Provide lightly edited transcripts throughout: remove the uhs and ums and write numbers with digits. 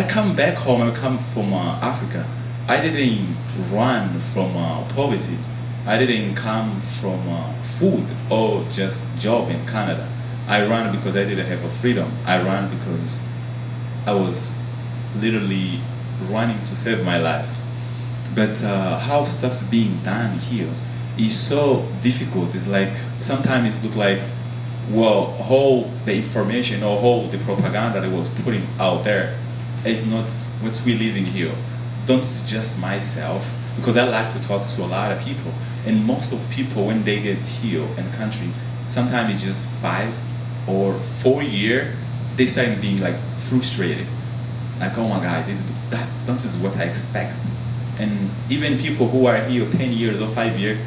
I come back home, I come from Africa. I didn't run from poverty. I didn't come from food or just job in Canada. I ran because I didn't have a freedom. I ran because I was literally running to save my life. But how stuff being done here is so difficult. It's like sometimes it look like, well, all the information or all the propaganda that was putting out there is not what we living here. Don't just myself, because I like to talk to a lot of people, and most of people when they get here in country, sometimes it's just 5 or 4 years, they start being like frustrated, like, oh my God, that is what I expect. And even people who are here 10 years or 5 years,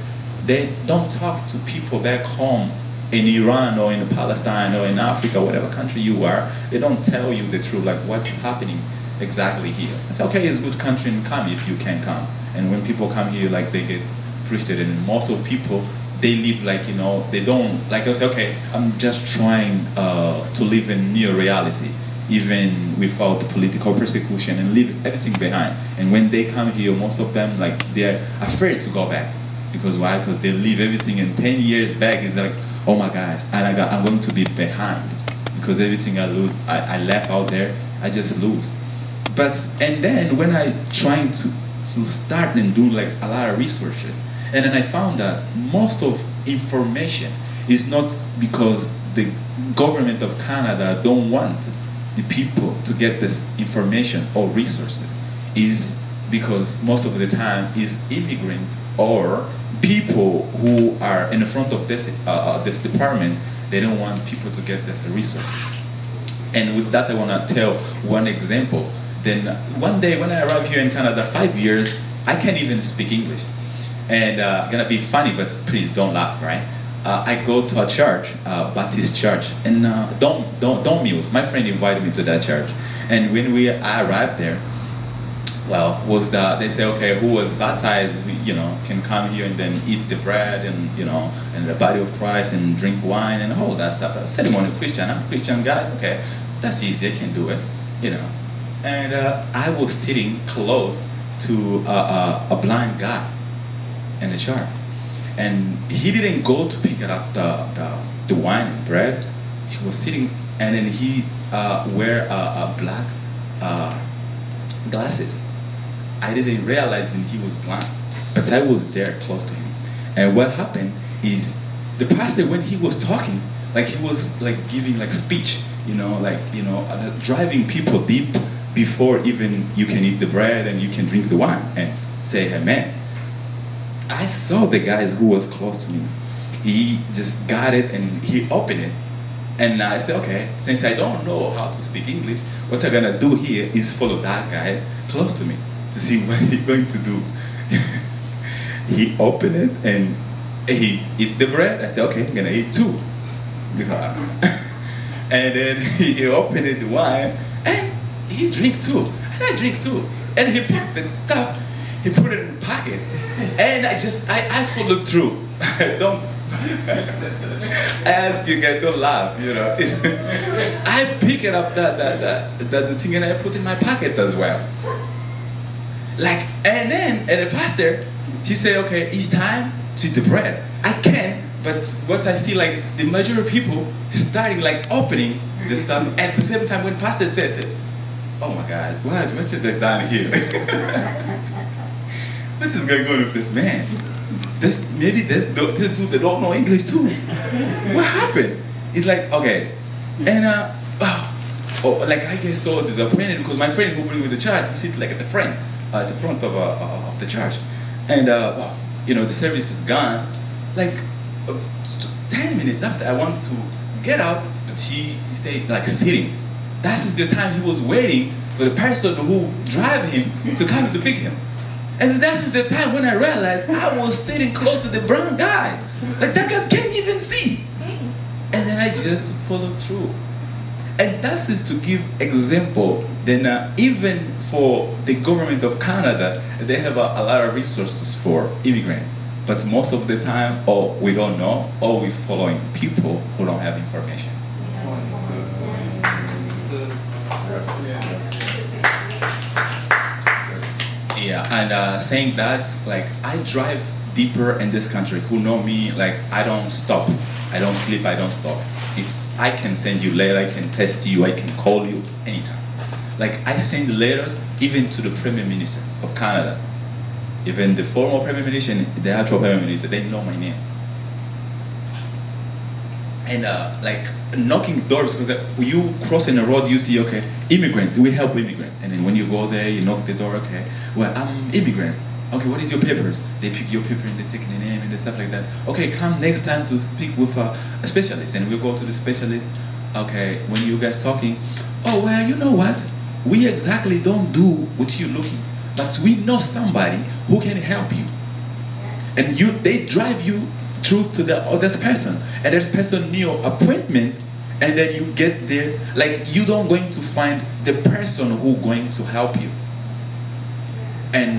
they don't talk to people back home in Iran or in Palestine or in Africa, whatever country you are. They don't tell you the truth, like what's happening exactly here. It's okay, it's a good country, and come if you can come. And when people come here, like they get frustrated, and most of people, they live like, they don't, like I say, okay, I'm just trying to live in near reality, even without political persecution, and leave everything behind. And when they come here, most of them, like, they're afraid to go back. Because why? Because they leave everything, and 10 years back, it's like, oh my gosh, I'm going to be behind. Because everything I lose, I left out there, I just lose. And then when I trying to start and do like a lot of researches, and then I found that most of information is not because the government of Canada don't want the people to get this information or resources, is because most of the time is immigrant or people who are in the front of this department. They don't want people to get this resources. And with that, I want to tell one example. Then one day when I arrived here in Canada, 5 years, I can't even speak English. And gonna be funny, but please don't laugh, right? I go to a church, Baptist church, and don't Mills. My friend invited me to that church. And when I arrived there, well, they say, okay, who was baptized, can come here and then eat the bread and, and the body of Christ and drink wine and all that stuff. I said, I'm a Christian. I'm a Christian guy. Okay, that's easy. I can do it, And I was sitting close to a blind guy in the church. And he didn't go to pick up the wine and bread. He was sitting, and then he wear a black glasses. I didn't realize that he was blind, but I was there close to him. And what happened is the pastor, when he was talking, like he was like giving like speech, driving people deep before even you can eat the bread and you can drink the wine and say, hey man. I saw the guys who was close to me. He just got it and he opened it. And I said, okay, since I don't know how to speak English, what I'm gonna do here is follow that guy close to me to see what he's going to do. He opened it and he eat the bread. I said, okay, I'm gonna eat too. And then he opened the wine and he drink too. And I drink too. And he picked the stuff, he put it in the pocket. And I followed through. Don't, I ask you guys, don't laugh, I pick it up, the thing, and I put it in my pocket as well. And the pastor, he said, okay, it's time to eat the bread. I can, but what I see, like, the majority of people starting, like, opening the stuff, and at the same time, when pastor says it, oh my God, what is it down here? What is going on with this man? Maybe this dude that don't know English too. What happened? It's like, okay, and like I get so disappointed because my friend who bring me to church, he sits like at the front of the church, and the service is gone. Like 10 minutes after, I want to get out, but he stayed like sitting. That is the time he was waiting for the person who drive him to come to pick him. And that is the time when I realized I was sitting close to the brown guy. Like that guy can't even see. And then I just followed through. And that is to give example. Then even for the government of Canada, they have a lot of resources for immigrants. But most of the time, or we don't know, or we're following people who don't have information. Yeah, and saying that, like, I drive deeper in this country. Who know me? Like, I don't stop, I don't sleep, I don't stop. If I can send you letter, I can text you, I can call you anytime. Like, I send letters even to the Prime Minister of Canada, even the former Prime Minister and the actual Prime Minister. They know my name. And like knocking doors, because you crossing the road, you see, okay, immigrant, we help immigrant. And then when you go there, you knock the door, okay, well, I'm immigrant. Okay, what is your papers? They pick your paper and they take the name and the stuff like that. Okay, come next time to speak with a specialist. And we go to the specialist. Okay, when you guys talking, oh, well, you know what? We exactly don't do what you're looking, but we know somebody who can help you. And they drive you through to the other person, and this person need your appointment, and then you get there. Like, you don't going to find the person who going to help you. And